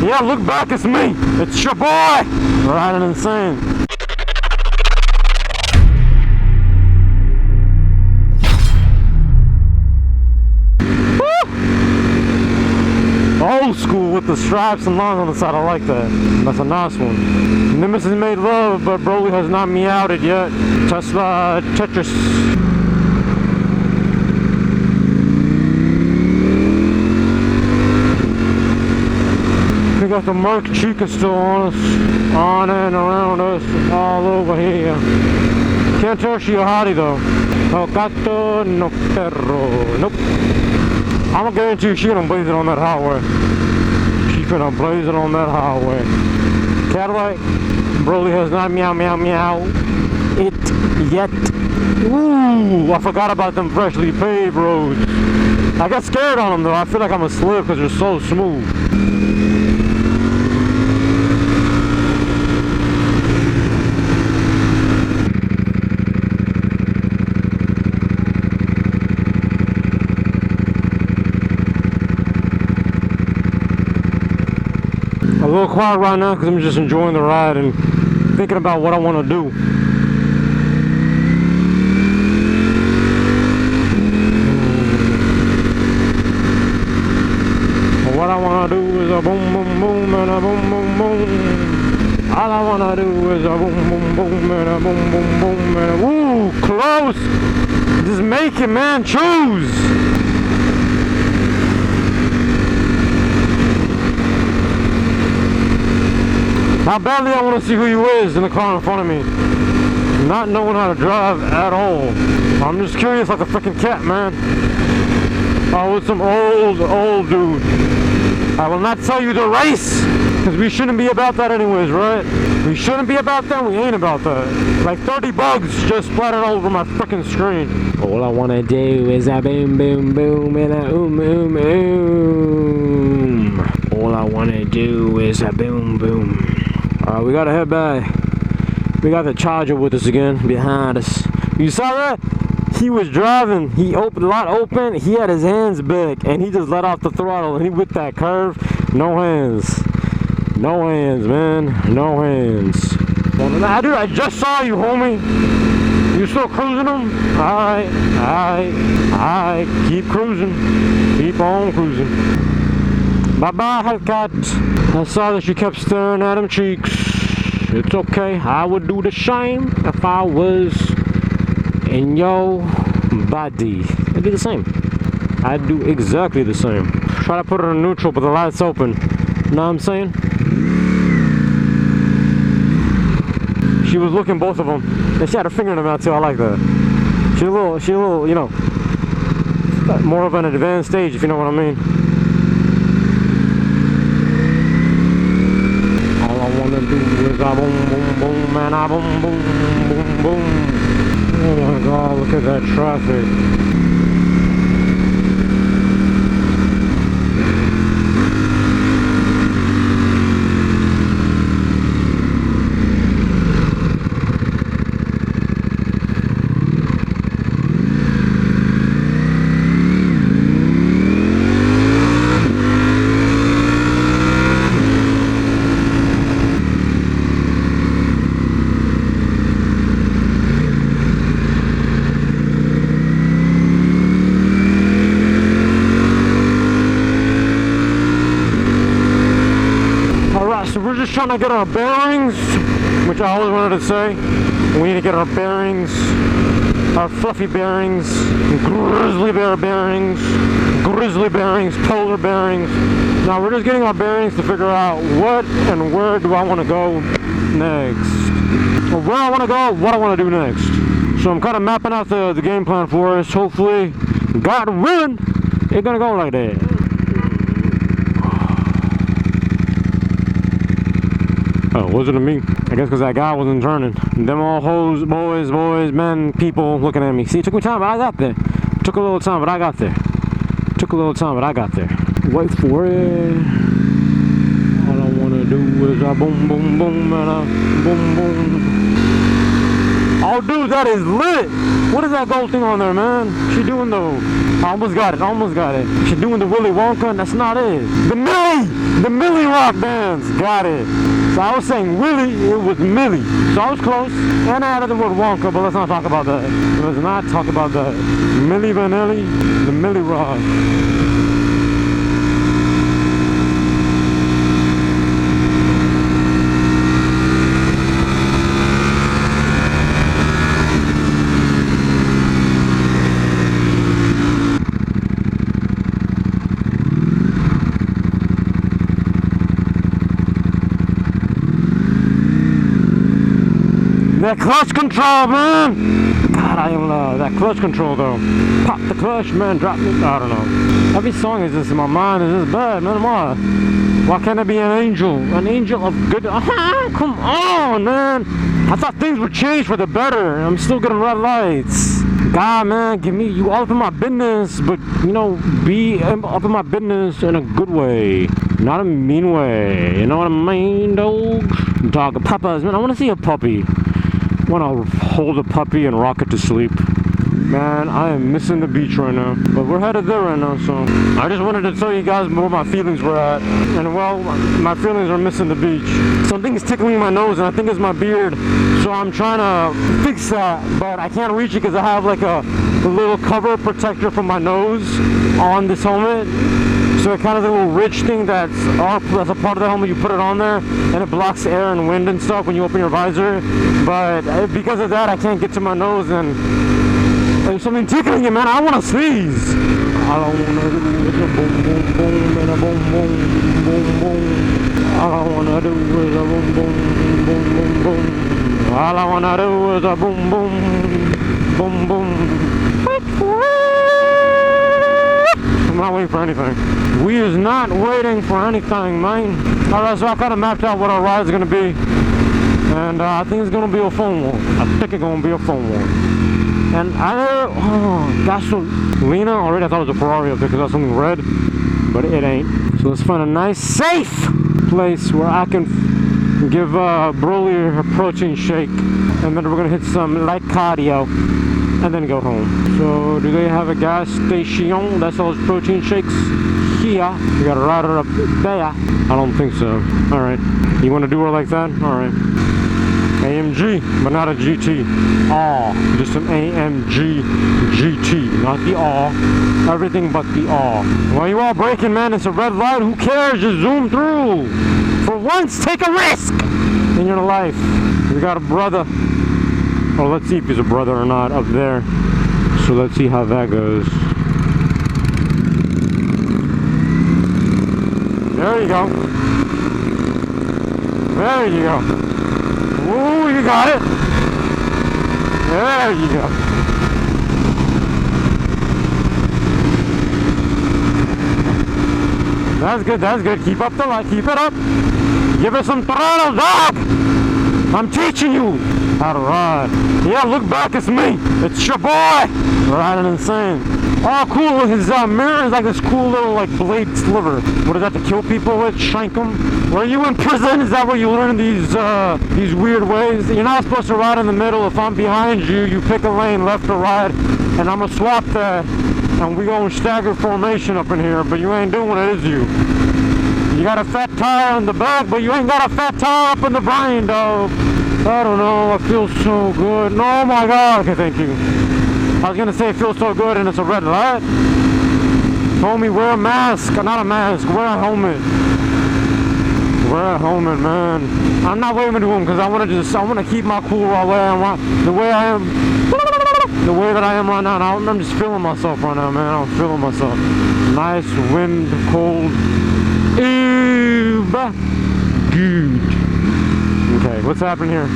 Yeah, look back, it's me. It's your boy. Riding insane. Old school with the stripes and lines on the side. I like that. That's a nice one. Nemesis made love, but Broly has not meowed it yet. Tesla Tetris. We got the Merc Chica still on us, on and around us, all over here. Can't tell she a hottie though. No gato, no perro, nope. I'm gonna guarantee you she gonna blaze it on that highway. She finna blaze it on that highway. Cadillac, Broly has not meow meow meow it yet. Ooh, I forgot about them freshly paved roads. I got scared on them though. I feel like I'm gonna slip because they're so smooth. A little quiet right now because I'm just enjoying the ride and thinking about what I want to do. What I want to do is a boom boom boom and a boom boom boom. All I want to do is a boom boom boom and a boom boom boom and a woo, close. Just make it, man, choose. How badly I want to see who you is in the car in front of me. Not knowing how to drive at all. I'm just curious like a freaking cat, man. Oh, it's some old dude. I will not tell you to race, because we shouldn't be about that anyways, right? We shouldn't be about that, we ain't about that. Like 30 bugs just splattered all over my freaking screen. All I want to do is a boom boom boom and a All I want to do is a boom boom. Alright, we gotta head back. We got the Charger with us again, behind us. You saw that? He was driving, he opened the lot open, he had his hands back, and he just let off the throttle, and he with that curve, no hands. No hands, man, no hands. Dude, I just saw you, homie. You still cruising them? Alright, keep cruising. Keep on cruising. Bye-bye, Hellcat. I saw that you kept staring at them cheeks. It's okay. I would do the same if I was in your body. I'd do the same. I'd do exactly the same. Try to put it in neutral, but the light's open. Know what I'm saying? She was looking both of them. And she had her finger in her mouth too. I like that. She a little, you know, more of an advanced stage, if you know what I mean. Do is a boom boom boom and a boom boom boom boom. Oh my god, look at that traffic. So we're just trying to get our bearings, which I always wanted to say. We need to get our bearings, our fluffy bearings, grizzly bear bearings, polar bearings. Now we're just getting our bearings to figure out what and where do I want to go next. Or where I want to go, what I want to do next. So I'm kind of mapping out the game plan for us. Hopefully, God willing, it's going to go like that. Oh, was it to me? I guess because that guy wasn't turning. Them all hoes, boys, men, people looking at me. See, it took me time, but I got there. Took a little time, but I got there. Wait for it. All I want to do is a boom, boom, boom, and a boom, boom. Oh, dude, that is lit. What is that gold thing on there, man? She doing the... I almost got it. She doing the Willy Wonka, and that's not it. The Millie rock dance. Got it. So I was saying Willy, it was Millie. So I was close. And I added the word Wonka, but let's not talk about that. Let's not talk about that. Millie Vanilli, the Millie rock. That clutch control, man! God, I am that clutch control, though. Pop the clutch, man, drop it. I don't know. Every song is this in my mind. Is this bad, man? Why can't I be an angel? An angel of good... Come on, man! I thought things would change for the better. I'm still getting red lights. God, man, give me... You all up in my business, but, you know, be up in my business in a good way. Not a mean way. You know what I mean, dog? Dog, puppies, man. I want to see a puppy. I want to hold a puppy and rock it to sleep. Man, I am missing the beach right now. But we're headed there right now, so... I just wanted to tell you guys where my feelings were at. And, well, my feelings are missing the beach. Something is tickling my nose, and I think it's my beard. So I'm trying to fix that, but I can't reach it because I have, like, a little cover protector for my nose on this helmet. So it kind of a little ridge thing that's a part of the helmet. You put it on there and it blocks air and wind and stuff when you open your visor. But because of that, I can't get to my nose, and there's something tickling it, man. I want to sneeze. I don't want to do a boom boom boom and a boom boom boom boom. All I want to do is a boom boom boom boom boom. All I want to do is a boom boom boom boom. I'm not waiting for anything. We is not waiting for anything, man. Alright, so I kind of mapped out what our ride's gonna be. And I think it's gonna be a fun one. I think it's gonna be a fun one. And gasolina. Already I thought it was a Ferrari up there because that's something red. But it ain't. So let's find a nice, safe place where I can give Broly her protein shake. And then we're gonna hit some light cardio. And then go home. So, do they have a gas station that sells protein shakes? Here. We got a rider up there. I don't think so. Alright. You want to do her like that? Alright. AMG, but not a GT. Just an AMG GT. Not the aw. Everything but the aw. Why you all braking, man? It's a red light. Who cares? Just zoom through. For once, take a risk in your life. We got a brother. Well, let's see if he's a brother or not up there. So let's see how that goes. There you go. There you go. Ooh, you got it. There you go. That's good, that's good. Keep up the light, keep it up. Give it some throttle, dog. I'm teaching you how to ride. Yeah, look back, it's me. It's your boy. Riding insane. Oh, cool. His mirror is like this cool little like blade sliver. What is that, to kill people with? Shank them? Were you in prison? Is that where you learn these weird ways? You're not supposed to ride in the middle. If I'm behind you, you pick a lane left or right. And I'm going to swap that. And we go in stagger formation up in here. But you ain't doing it, is you? You got a fat tire in the back, but you ain't got a fat tire up in the brain, dog. I don't know, I feel so good. Oh my God, okay, thank you. I was gonna say it feels so good and it's a red light. Homie, wear a mask, not a mask, wear a helmet. Wear a helmet, man. I'm not waving to him because I want to keep my cool the way I am that I am right now. I'm just feeling myself right now, man. I'm feeling myself. Nice wind, cold. Ooh, good. Okay, what's happening here?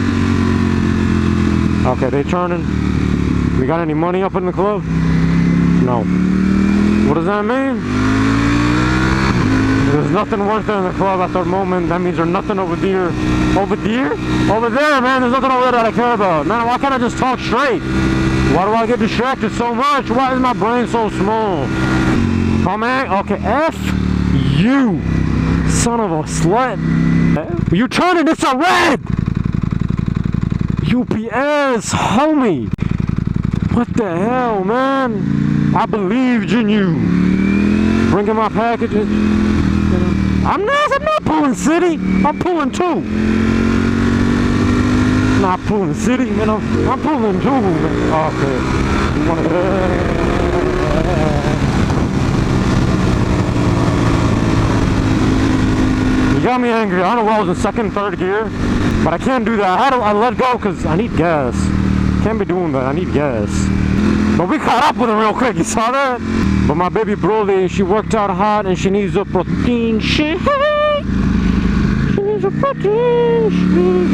Okay, they turning. We got any money up in the club? No. What does that mean? There's nothing worth it in the club at the moment. That means there's nothing over there. Over there? Over there, man. There's nothing over there that I care about. Man, why can't I just talk straight? Why do I get distracted so much? Why is my brain so small? Oh, man. Okay, F you. Son of a slut. You turning, it's a red! UPS, homie. What the hell, man? I believed in you. Bringing my packages. I'm not pulling city. I'm pulling two. Not pulling city, man. I'm pulling two, man. Okay. You wanna... You got me angry. I don't know why I was in second, third gear, but I can't do that. I let go because I need gas. Can't be doing that. I need gas. But we caught up with him real quick. You saw that? But my baby Broly, she worked out hard and she needs a protein shake. She needs a protein shake.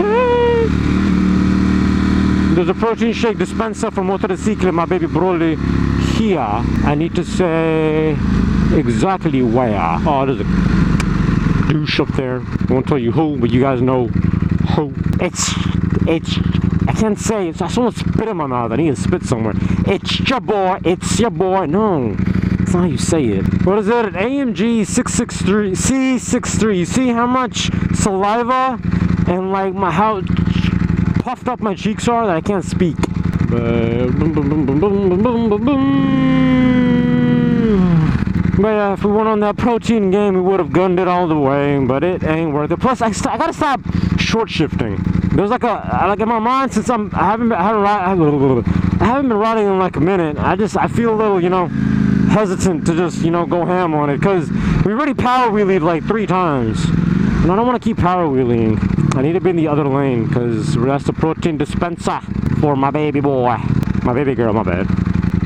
There's a protein shake dispenser for motorcycle. My baby Broly here. I need to say exactly where. Oh, there's a douche up there. I won't tell you who, but you guys know who. It's I can't say it. I just want to spit in my mouth. I need to spit somewhere. It's your boy. It's your boy. No, that's not how you say it. What is it? An AMG 663 C63. You see how much saliva and like how puffed up my cheeks are that I can't speak. But yeah, if we went on that protein game, we would have gunned it all the way. But it ain't worth it. Plus, I gotta stop short shifting. There's like in my mind, since I haven't been riding in like a minute. I feel a little, you know, hesitant to just, you know, go ham on it because we already power wheelied like 3 times, and I don't want to keep power wheeling. I need to be in the other lane because that's the protein dispenser for my baby boy, my baby girl. My bad.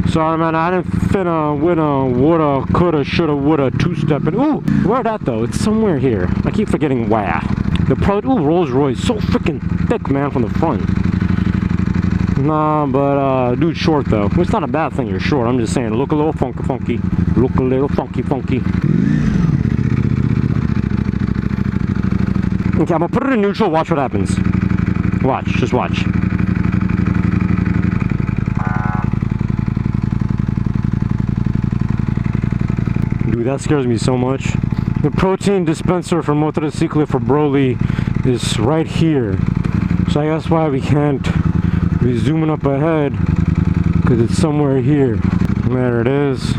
Sorry, man. I didn't finna, woulda, coulda, shoulda, woulda, 2-stepping. Ooh, where that though? It's somewhere here. I keep forgetting where. Ooh, Rolls Royce, so freaking thick, man, from the front. Nah, but dude's short though. It's not a bad thing you're short. I'm just saying, look a little funky. Look a little funky. Okay, I'm gonna put it in neutral. Watch what happens. Watch, just watch. Dude, that scares me so much. The protein dispenser for motorcycle for Broly is right here. So I guess why we can't be zooming up ahead, because it's somewhere here. There it is.